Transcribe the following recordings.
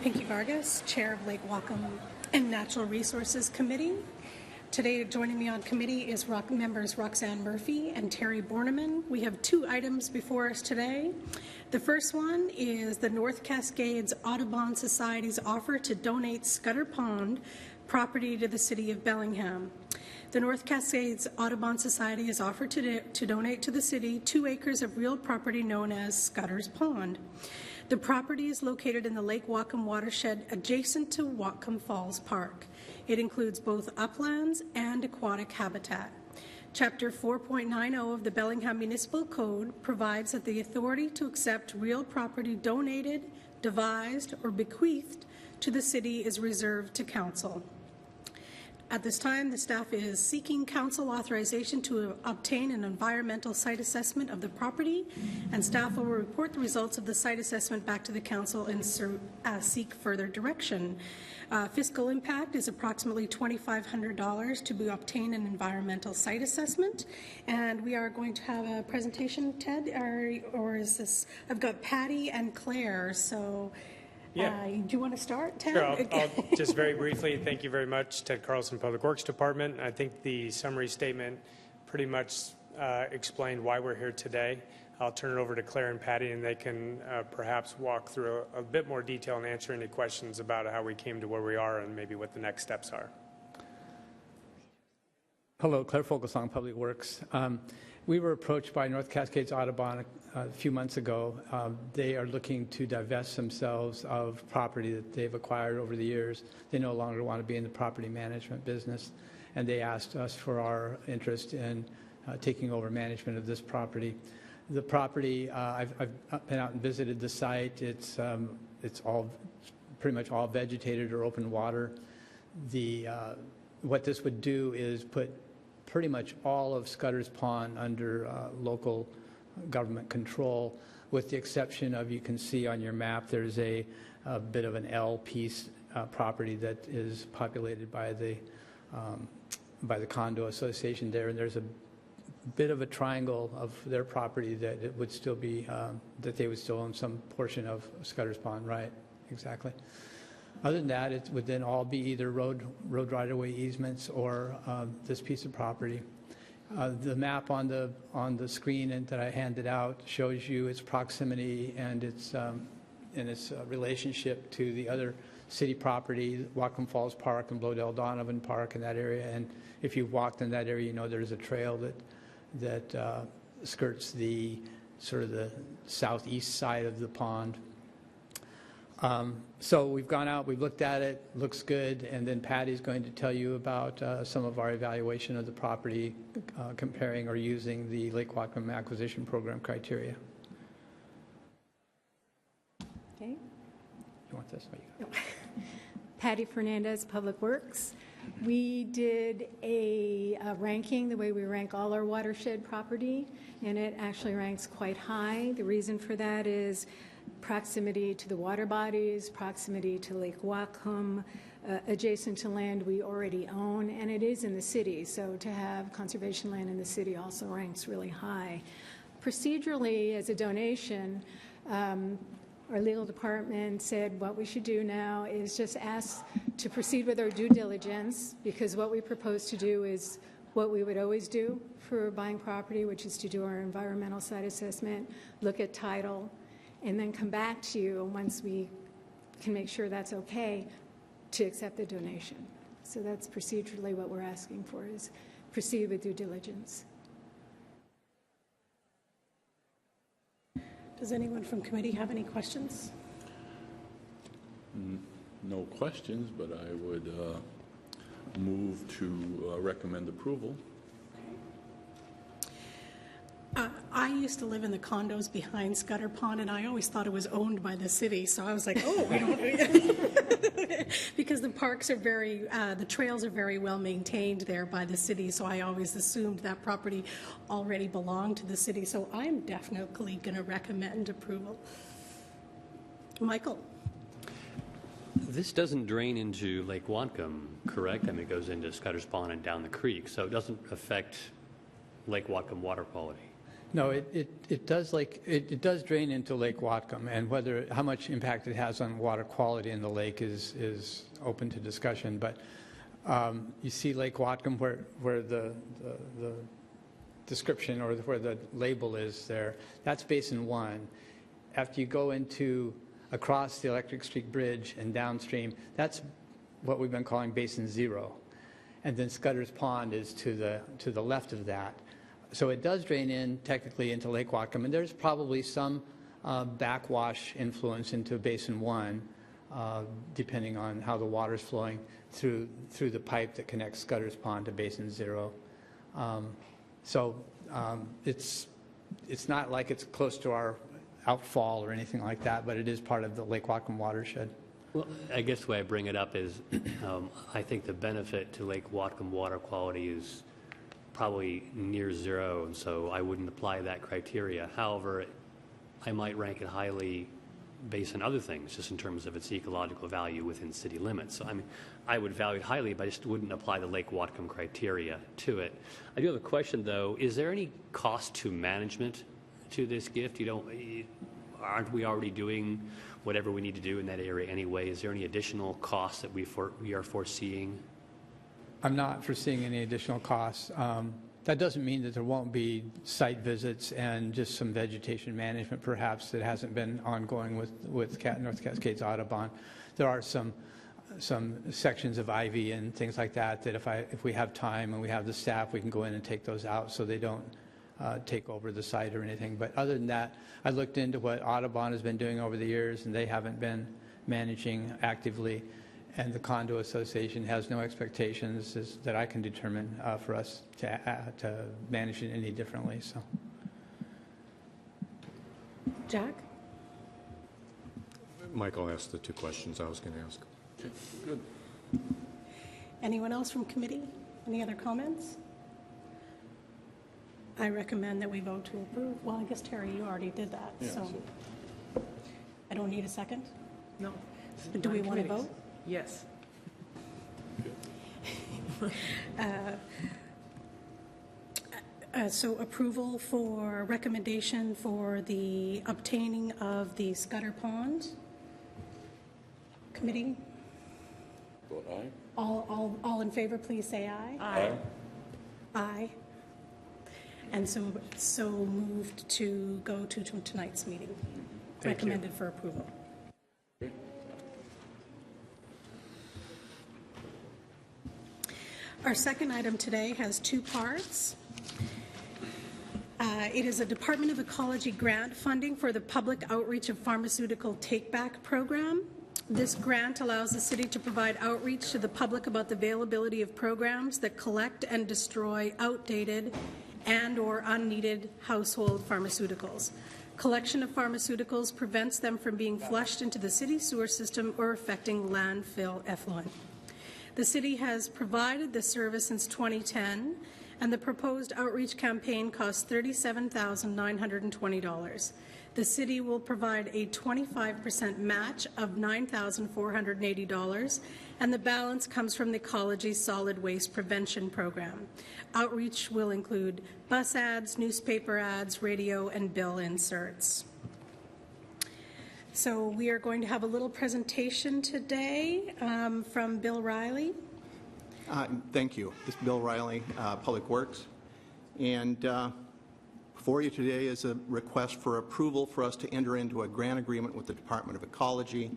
Pinky Vargas, Chair of Lake Whatcom and Natural Resources Committee. Today, joining me on committee is members Roxanne Murphy and Terry Borneman. We have two items before us today. The first one is the North Cascades Audubon Society's offer to donate Scudder Pond property to the City of Bellingham. The North Cascades Audubon Society has offered to donate to the city 2 acres of real property known as Scudder's Pond. The property is located in the Lake Whatcom watershed adjacent to Whatcom Falls Park. It includes both uplands and aquatic habitat. Chapter 4.90 of the Bellingham Municipal Code provides that the authority to accept real property donated, devised, or bequeathed to the city is reserved to council. At this time, the staff is seeking council authorization to obtain an environmental site assessment of the property, and staff will report the results of the site assessment back to the council and seek further direction. Fiscal impact is approximately $2,500 to obtain an environmental site assessment, and we are going to have a presentation, Ted, or is this? I've got Patty and Claire, so. Yeah. Do you want to start, Ted? Sure, I'll just very briefly, thank you very much, Ted Carlson, Public Works Department. I think the summary statement pretty much explained why we're here today. I'll turn it over to Claire and Patty, and they can perhaps walk through a bit more detail and answer any questions about how we came to where we are and maybe what the next steps are. Hello, Claire Fogelsong, Public Works. We were approached by North Cascades Audubon a few months ago. They are looking to divest themselves of property that they've acquired over the years. They no longer want to be in the property management business, and they asked us for our interest in taking over management of this property. The property, I've been out and visited the site. It's all pretty much all vegetated or open water. What this would do is put pretty much all of Scudder's Pond under local government control, with the exception of, you can see on your map, there's a bit of an L piece property that is populated by the condo association there, and there's a bit of a triangle of their property that it would still be that they would still own some portion of Scudder's Pond, right? Exactly. Other than that, it would then all be either road right-of-way easements or this piece of property. The map on the screen that I handed out shows you its proximity and its relationship to the other city property, Whatcom Falls Park and Blodell Donovan Park, in that area. And if you've walked in that area, you know there's a trail that skirts the sort of the southeast side of the pond. So we've gone out, we've looked at it, looks good, and then Patty's going to tell you about some of our evaluation of the property, comparing or using the Lake Whatcom Acquisition Program criteria. Okay. You want this? No. Patty Fernandez, Public Works. We did a ranking the way we rank all our watershed property, and it actually ranks quite high. The reason for that is proximity to the water bodies, proximity to Lake Whatcom, adjacent to land we already own, and it is in the city, so to have conservation land in the city also ranks really high. Procedurally, as a donation, our legal department said what we should do now is just ask to proceed with our due diligence, because what we propose to do is what we would always do for buying property, which is to do our environmental site assessment, look at title, and then come back to you once we can make sure that's okay to accept the donation. So that's procedurally what we're asking for, is proceed with due diligence. Does anyone from committee have any questions? No questions, but I would move to recommend approval. I used to live in the condos behind Scudder Pond, and I always thought it was owned by the city. So I was like, oh, we don't, because the parks are the trails are very well maintained there by the city. So I always assumed that property already belonged to the city. So I'm definitely going to recommend approval. Michael. This doesn't drain into Lake Whatcom, correct? I mean, it goes into Scudder's Pond and down the creek, so it doesn't affect Lake Whatcom water quality. No, it does drain into Lake Whatcom, and how much impact it has on water quality in the lake is open to discussion. But you see Lake Whatcom where the description or where the label is there. That's Basin 1. After you go across the Electric Street Bridge and downstream, that's what we've been calling Basin 0. And then Scudder's Pond is to the left of that. So it does drain in technically into Lake Whatcom, and there's probably some backwash influence into Basin 1, depending on how the water's flowing through the pipe that connects Scudder's Pond to Basin 0. It's not like it's close to our outfall or anything like that, but it is part of the Lake Whatcom watershed. Well, I guess the way I bring it up is I think the benefit to Lake Whatcom water quality is probably near zero, and so I wouldn't apply that criteria. However, I might rank it highly based on other things, just in terms of its ecological value within city limits. So, I mean, I would value it highly, but I just wouldn't apply the Lake Whatcom criteria to it. I do have a question, though. Is there any cost to management to this gift? Aren't we already doing whatever we need to do in that area anyway? Is there any additional costs that we are foreseeing? I'm not foreseeing any additional costs. That doesn't mean that there won't be site visits and just some vegetation management, perhaps, that hasn't been ongoing with North Cascades Audubon. There are some sections of ivy and things like that if we have time and we have the staff, we can go in and take those out so they don't take over the site or anything. But other than that, I looked into what Audubon has been doing over the years, and they haven't been managing actively. And the Condo Association has no expectations that I can determine for us to manage it any differently. So, Jack? Michael asked the two questions I was going to ask. Okay, good. Anyone else from committee? Any other comments? I recommend that we vote to approve. Well, I guess, Terry, you already did that, Yeah, so I don't need a second. No. But do we want to vote? Yes. So approval for recommendation for the obtaining of the Scudder Pond committee. Vote aye. All in favor, please say aye. Aye. Aye. And so moved to go to tonight's meeting. Thank you. Recommended for approval. Our second item today has two parts. It is a Department of Ecology grant funding for the public outreach of pharmaceutical take-back program. This grant allows the city to provide outreach to the public about the availability of programs that collect and destroy outdated and/or unneeded household pharmaceuticals. Collection of pharmaceuticals prevents them from being flushed into the city sewer system or affecting landfill effluent. The city has provided this service since 2010, and the proposed outreach campaign costs $37,920. The city will provide a 25% match of $9,480, and the balance comes from the Ecology Solid Waste Prevention Program. Outreach will include bus ads, newspaper ads, radio, and bill inserts. So we are going to have a little presentation today from Bill Riley. Thank you. This is Bill Riley, Public Works. And before you today is a request for approval for us to enter into a grant agreement with the Department of Ecology.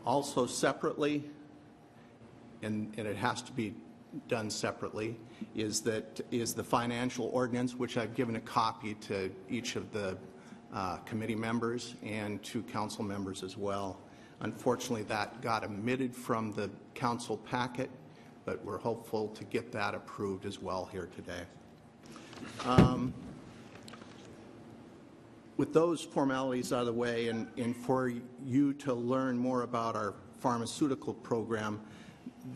Also separately, and it has to be done separately, is the financial ordinance, which I've given a copy to each of the committee members and to council members as well. Unfortunately, that got omitted from the council packet, but we're hopeful to get that approved as well here today. With those formalities out of the way, and for you to learn more about our pharmaceutical program,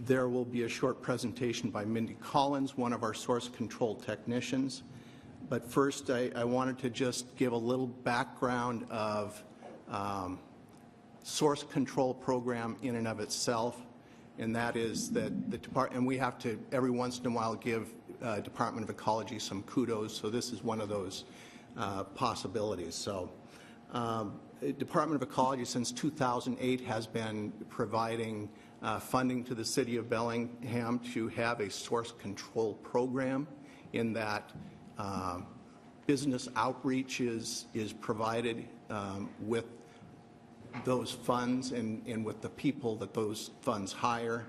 there will be a short presentation by Mindy Collins, one of our source control technicians. But first, I wanted to just give a little background of source control program in and of itself, and that is that the department, and we have to every once in a while give Department of Ecology some kudos, so this is one of those possibilities. So Department of Ecology since 2008 has been providing funding to the City of Bellingham to have a source control program in that business outreach is provided with those funds and with the people that those funds hire.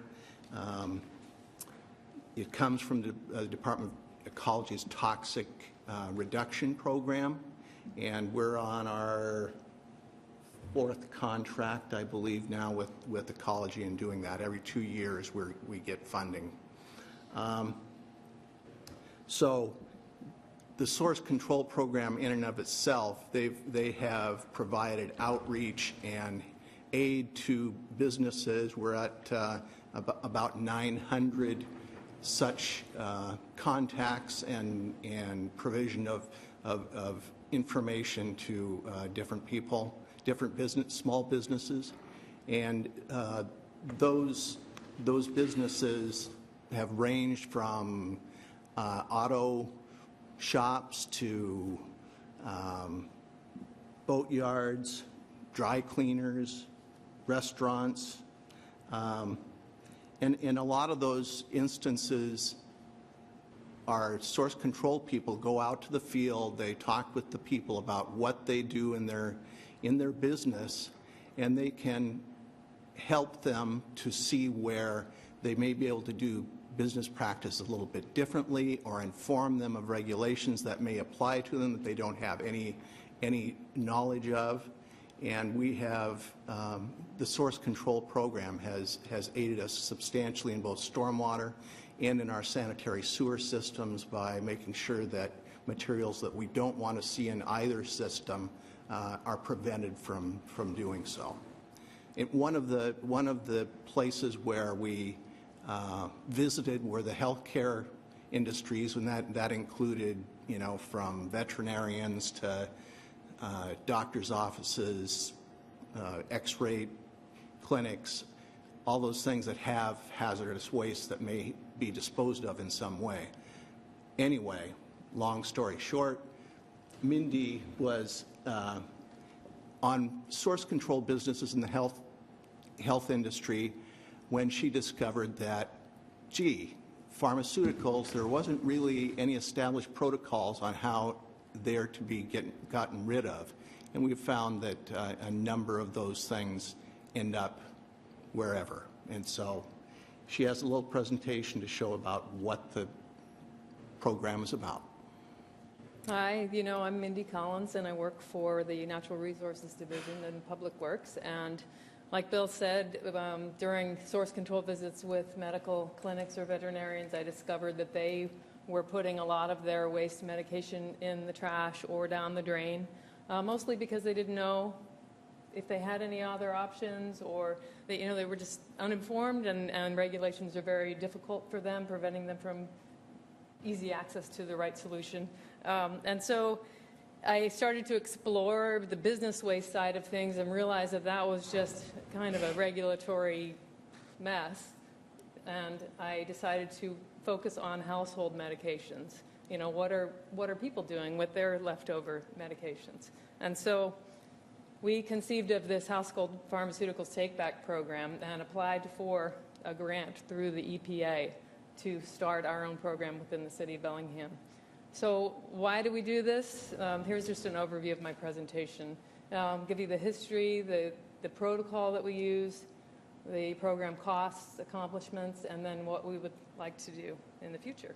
It comes from the Department of Ecology's toxic reduction program, and we're on our 4th contract, I believe, now with Ecology and doing that. Every 2 years we get funding. So the source control program in and of itself, they have provided outreach and aid to businesses. We're at about 900 such contacts and provision of information to different people, different small businesses, and those businesses have ranged from auto shops to boat yards, dry cleaners, restaurants, and in a lot of those instances, our source control people go out to the field, they talk with the people about what they do in their business, and they can help them to see where they may be able to do business practice a little bit differently, or inform them of regulations that may apply to them that they don't have any knowledge of. And we have, the source control program has aided us substantially in both stormwater and in our sanitary sewer systems by making sure that materials that we don't want to see in either system are prevented from doing so. One of the places where we visited were the healthcare industries, and that included, from veterinarians to doctors' offices, x-ray clinics, all those things that have hazardous waste that may be disposed of in some way. Anyway, long story short, Mindy was on source control businesses in the health industry when she discovered that, gee, pharmaceuticals, there wasn't really any established protocols on how they're to be gotten rid of. And we've found that a number of those things end up wherever. And so she has a little presentation to show about what the program is about. Hi, I'm Mindy Collins, and I work for the Natural Resources Division in Public Works. And like Bill said, during source control visits with medical clinics or veterinarians, I discovered that they were putting a lot of their waste medication in the trash or down the drain, mostly because they didn't know if they had any other options, or they were just uninformed, and regulations are very difficult for them, preventing them from easy access to the right solution. And so I started to explore the business waste side of things and realized that was just kind of a regulatory mess. And I decided to focus on household medications. What are people doing with their leftover medications? And so we conceived of this household pharmaceuticals take-back program and applied for a grant through the EPA to start our own program within the City of Bellingham. So why do we do this? Here's just an overview of my presentation. Give you the history, the protocol that we use, the program costs, accomplishments, and then what we would like to do in the future.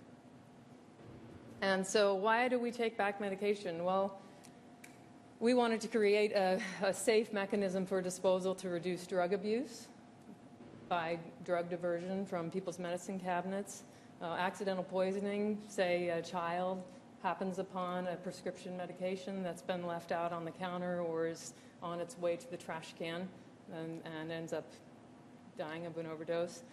And so why do we take back medication? Well, we wanted to create a safe mechanism for disposal to reduce drug abuse by drug diversion from people's medicine cabinets. Accidental poisoning, say a child happens upon a prescription medication that's been left out on the counter or is on its way to the trash can and ends up dying of an overdose.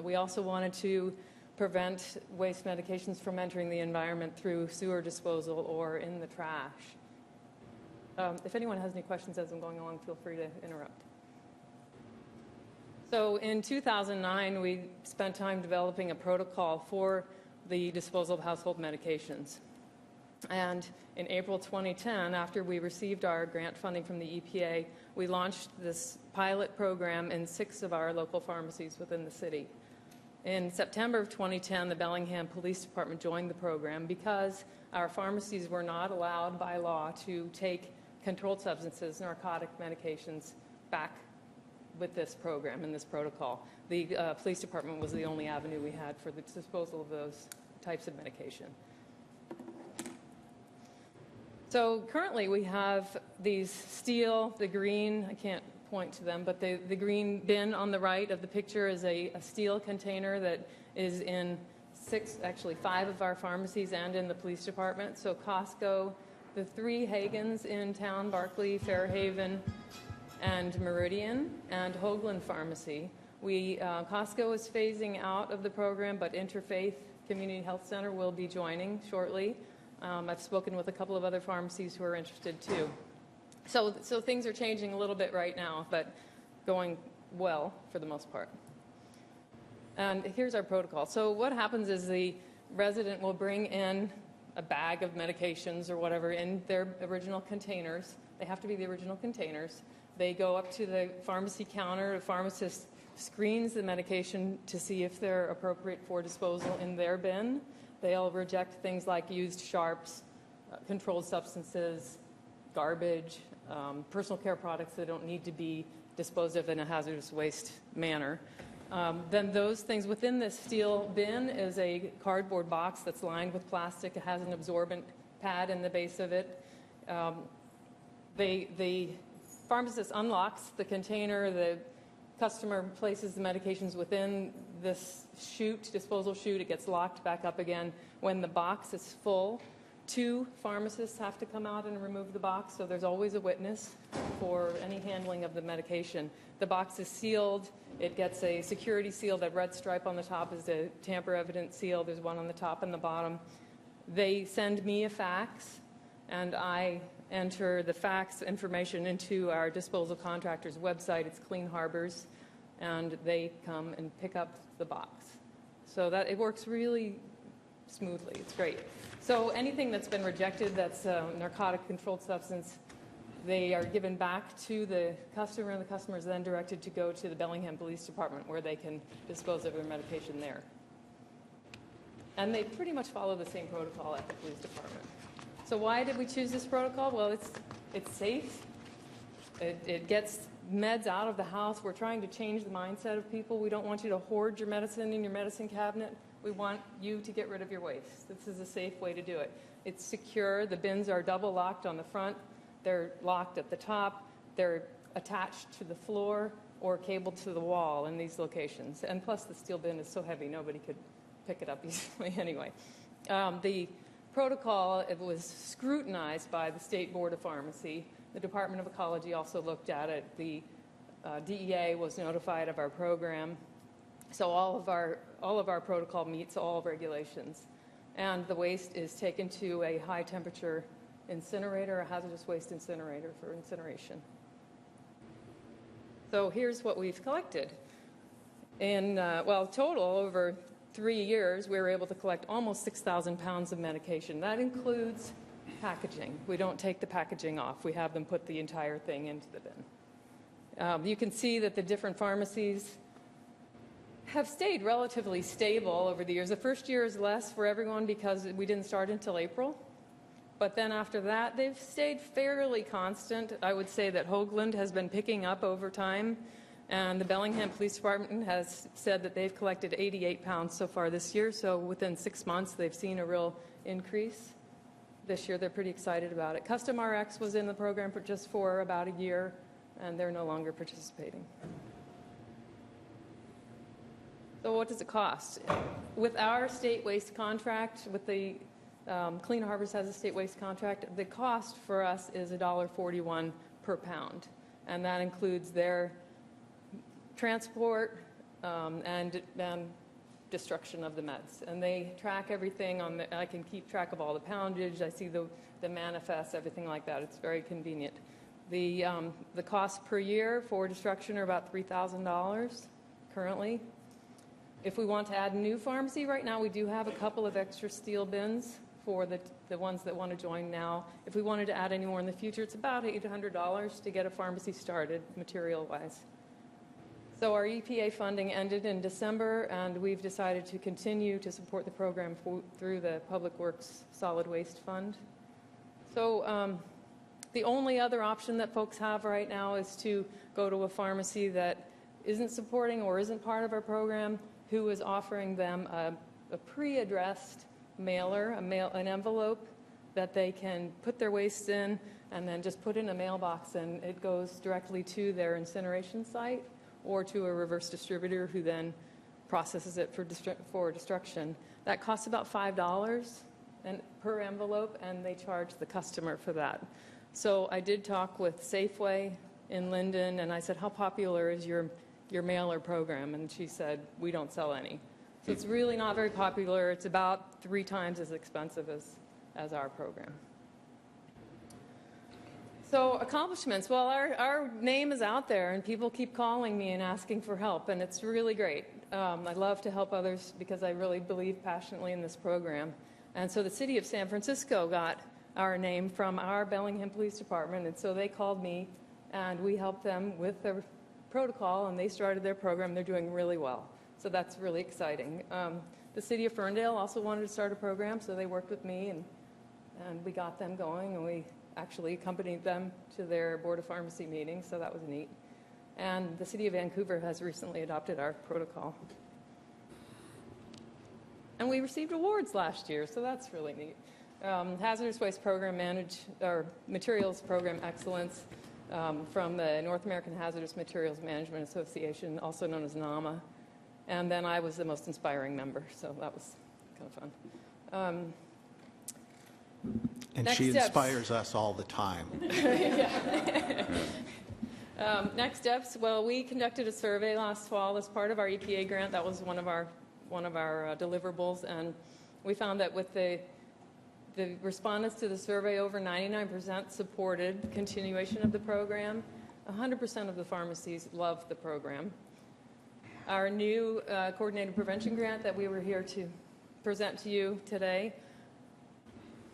We also wanted to prevent waste medications from entering the environment through sewer disposal or in the trash. If anyone has any questions as I'm going along, feel free to interrupt. So in 2009, we spent time developing a protocol for the disposal of household medications. And in April 2010, after we received our grant funding from the EPA, we launched this pilot program in 6 of our local pharmacies within the city. In September of 2010, the Bellingham Police Department joined the program because our pharmacies were not allowed by law to take controlled substances, narcotic medications, back with this program and this protocol. The police department was the only avenue we had for the disposal of those types of medication. So currently we have these steel, the green, I can't point to them, but the green bin on the right of the picture is a steel container that is in 5 of our pharmacies and in the police department. So Costco, the 3 Hagans in town, Barclay, Fairhaven, and Meridian, and Hoagland Pharmacy. Costco is phasing out of the program, but Interfaith Community Health Center will be joining shortly. I've spoken with a couple of other pharmacies who are interested too. So things are changing a little bit right now, but going well for the most part. And here's our protocol. So what happens is the resident will bring in a bag of medications or whatever in their original containers. They have to be the original containers. They go up to the pharmacy counter. The pharmacist screens the medication to see if they're appropriate for disposal in their bin. They'll reject things like used sharps, controlled substances, garbage, personal care products that don't need to be disposed of in a hazardous waste manner. Then those things within this steel bin is a cardboard box that's lined with plastic. It has an absorbent pad in the base of it. The pharmacist unlocks the container. The customer places the medications within this chute, disposal chute. It gets locked back up again. When the box is full, 2 pharmacists have to come out and remove the box, so there's always a witness for any handling of the medication. The box is sealed. It gets a security seal. That red stripe on the top is a tamper-evident seal. There's one on the top and the bottom. They send me a fax, and I enter the fax information into our disposal contractor's website. It's Clean Harbors, and they come and pick up the box. So that it works really smoothly. It's great. So anything that's been rejected that's a narcotic controlled substance, they are given back to the customer, and the customer is then directed to go to the Bellingham Police Department where they can dispose of their medication there. And they pretty much follow the same protocol at the police department. So why did we choose this protocol? Well, it's safe. It gets meds out of the house. We're trying to change the mindset of people. We don't want you to hoard your medicine in your medicine cabinet. We want you to get rid of your waste. This is a safe way to do it. It's secure. The bins are double locked on the front. They're locked at the top. They're attached to the floor or cabled to the wall in these locations. And plus, the steel bin is so heavy, nobody could pick it up easily anyway. The protocol, it was scrutinized by the State Board of Pharmacy. The Department of Ecology also looked at it. The DEA was notified of our program. So all of our protocol meets all regulations. And the waste is taken to a high temperature incinerator, a hazardous waste incinerator for incineration. So here's what we've collected. In, total, over 3 years, we were able to collect almost 6,000 pounds of medication. That includes packaging. We don't take the packaging off. We have them put the entire thing into the bin. You can see that the different pharmacies have stayed relatively stable over the years. The first year is less for everyone because we didn't start until April. But then after that, they've stayed fairly constant. I would say that Hoagland has been picking up over time. And the Bellingham Police Department has said that they've collected 88 pounds so far this year. So within 6 months, they've seen a real increase. This year, they're pretty excited about it. Custom RX was in the program for about a year, and they're no longer participating. So what does it cost? With our state waste contract, with the Clean Harbors has a state waste contract, the cost for us is $1.41 per pound. And that includes their transport and destruction of the meds. And they track everything on I can keep track of all the poundage. I see the manifests, everything like that. It's very convenient. The costs per year for destruction are about $3,000 currently. If we want to add a new pharmacy, right now we do have a couple of extra steel bins for the ones that want to join now. If we wanted to add any more in the future, it's about $800 to get a pharmacy started, material-wise. So our EPA funding ended in December, and we've decided to continue to support the program through the Public Works Solid Waste Fund. So the only other option that folks have right now is to go to a pharmacy that isn't supporting or isn't part of our program, who is offering them a pre-addressed mailer, an envelope that they can put their waste in and then just put in a mailbox, and it goes directly to their incineration site or to a reverse distributor who then processes it for destruction. That costs about $5 per envelope, and they charge the customer for that. So I did talk with Safeway in Linden, and I said, how popular is your mailer program? And she said, we don't sell any. So it's really not very popular. It's about 3 times as expensive as our program. So accomplishments, well, our name is out there, and people keep calling me and asking for help, and it's really great. I love to help others because I really believe passionately in this program. And so the city of San Francisco got our name from our Bellingham Police Department, and so they called me, and we helped them with their protocol, and they started their program. They're doing really well. So that's really exciting. The city of Ferndale also wanted to start a program, so they worked with me, and we got them going, and we actually accompanied them to their Board of Pharmacy meeting, so that was neat. And the city of Vancouver has recently adopted our protocol. And we received awards last year, so that's really neat. Hazardous Waste Program Materials Program Excellence from the North American Hazardous Materials Management Association, also known as NAMA. And then I was the most inspiring member, so that was kind of fun. And Next she steps. inspires us all the time. Next steps, well, we conducted a survey last fall as part of our EPA grant. That was one of our deliverables, and we found that with the respondents to the survey, over 99% supported continuation of the program. 100% of the pharmacies love the program. Our new coordinated prevention grant that we were here to present to you today,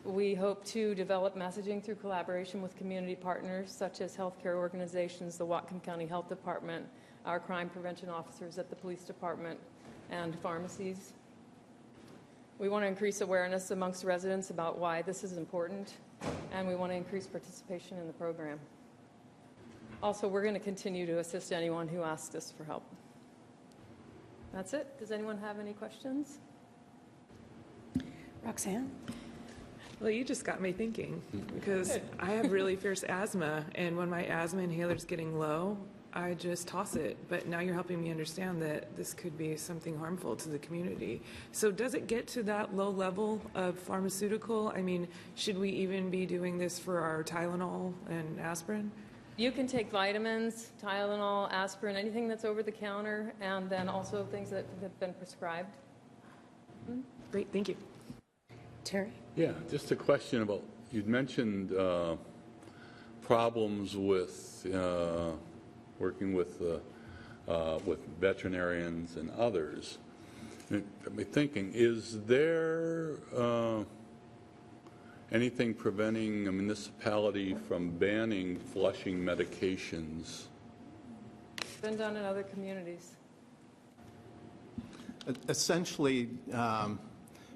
we hope to develop messaging through collaboration with community partners such as healthcare organizations, the Whatcom County Health Department, our crime prevention officers at the police department, and pharmacies. We want to increase awareness amongst residents about why this is important, and we want to increase participation in the program. Also, we're going to continue to assist anyone who asks us for help. That's it. Does anyone have any questions? Roxanne? Well, you just got me thinking, because I have really fierce asthma, and when my asthma inhaler's getting low, I just toss it. But now you're helping me understand that this could be something harmful to the community. So does it get to that low level of pharmaceutical? I mean, should we even be doing this for our Tylenol and aspirin? You can take vitamins, Tylenol, aspirin, anything that's over the counter, and then also things that have been prescribed. Great, thank you. Terry? Yeah, just a question about, you'd mentioned problems with working with veterinarians and others. It got me thinking, is there anything preventing a municipality from banning flushing medications? It's been done in other communities. Essentially,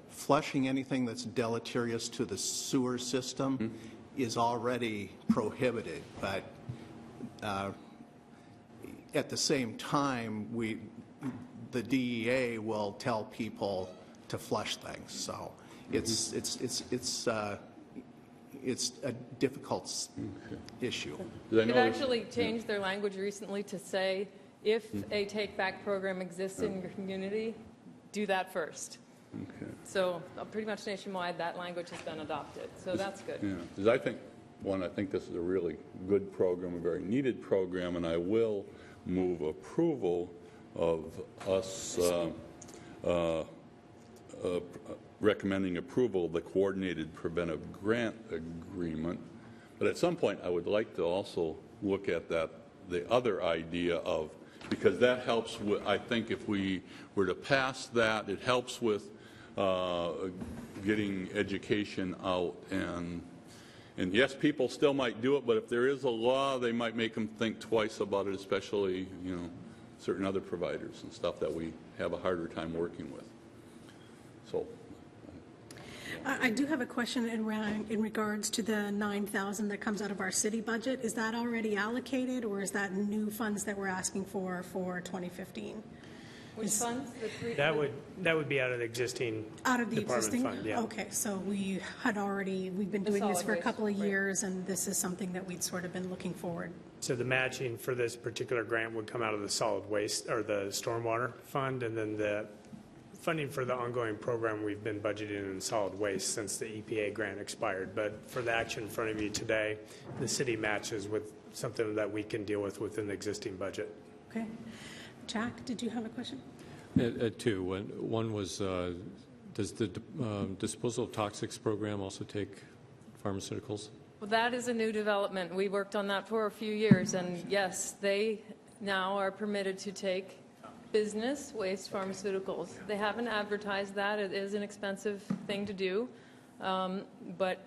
flushing anything that's deleterious to the sewer system is already prohibited, but at the same time, the DEA will tell people to flush things. So it's a difficult issue. They've actually changed their language recently to say, if a take-back program exists in your community, do that first. Okay. So pretty much nationwide, that language has been adopted. So that's good. Yeah, because I think this is a really good program, a very needed program, and I will move approval of us recommending approval of the coordinated preventive grant agreement. But at some point, I would like to also look at the other idea of, because that helps with, I think if we were to pass that, it helps with getting education out. And yes, people still might do it, but if there is a law, they might make them think twice about it, especially, certain other providers and stuff that we have a harder time working with. So. I do have a question in regards to the $9,000 that comes out of our city budget. Is that already allocated, or is that new funds that we're asking for 2015? Which funds? The three? That would be out of the existing Out of the department existing? fund, yeah. Okay, so we've been doing this for a couple of years, and this is something that we'd sort of been looking forward. So the matching for this particular grant would come out of the solid waste, or the stormwater fund, and then the funding for the ongoing program we've been budgeting in solid waste since the EPA grant expired. But for the action in front of you today, the city matches with something that we can deal with within the existing budget. Okay. Jack, did you have a question? Two. One was, does the disposal of toxics program also take pharmaceuticals? Well, that is a new development. We worked on that for a few years, and yes, they now are permitted to take business waste pharmaceuticals. They haven't advertised that. It is an expensive thing to do, but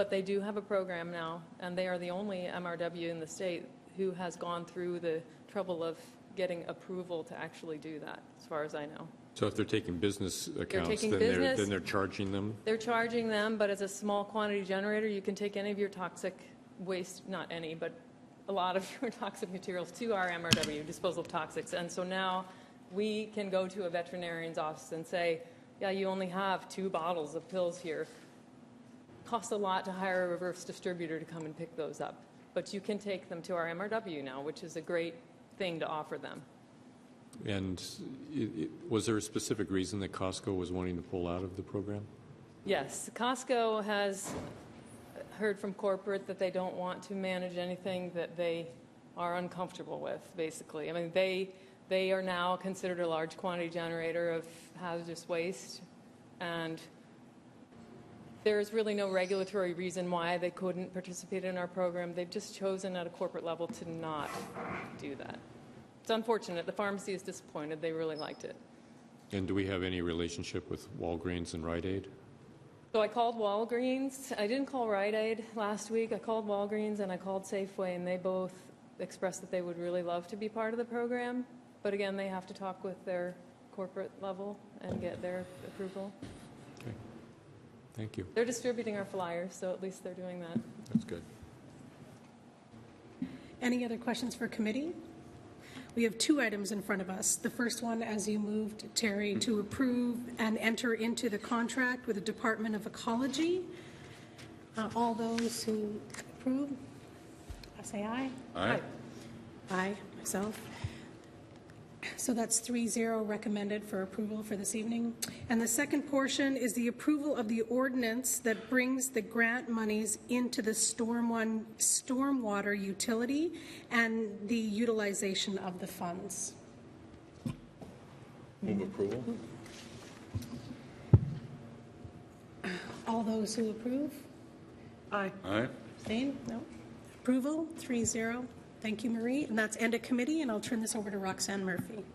they do have a program now, and they are the only MRW in the state who has gone through the trouble of getting approval to actually do that, as far as I know. So if they're taking business accounts, taking then business. they're charging them? They're charging them, but as a small quantity generator, you can take any of your toxic waste, not any, but a lot of your toxic materials to our MRW, disposal of toxics. And so now we can go to a veterinarian's office and say, yeah, you only have 2 bottles of pills here. Costs a lot to hire a reverse distributor to come and pick those up. But you can take them to our MRW now, which is a great thing to offer them. And was there a specific reason that Costco was wanting to pull out of the program? Yes, Costco has heard from corporate that they don't want to manage anything that they are uncomfortable with, basically. I mean, they are now considered a large quantity generator of hazardous waste, and there is really no regulatory reason why they couldn't participate in our program. They've just chosen at a corporate level to not do that. It's unfortunate. The pharmacy is disappointed. They really liked it. And do we have any relationship with Walgreens and Rite Aid? So I called Walgreens. I didn't call Rite Aid last week. I called Walgreens and I called Safeway, and they both expressed that they would really love to be part of the program. But again, they have to talk with their corporate level and get their approval. Okay. Thank you. They're distributing our flyers, so at least they're doing that. That's good. Any other questions for committee? We have 2 items in front of us. The first one, as you moved, Terry, to approve and enter into the contract with the Department of Ecology. All those who approve, say aye. Aye. Aye, myself. So that's 3-0 recommended for approval for this evening. And the second portion is the approval of the ordinance that brings the grant monies into the stormwater utility and the utilization of the funds. Move approval. All those who approve? Aye. Aye. Abstain? No. Approval, 3-0. Thank you, Marie. And that's end of committee, and I'll turn this over to Roxanne Murphy.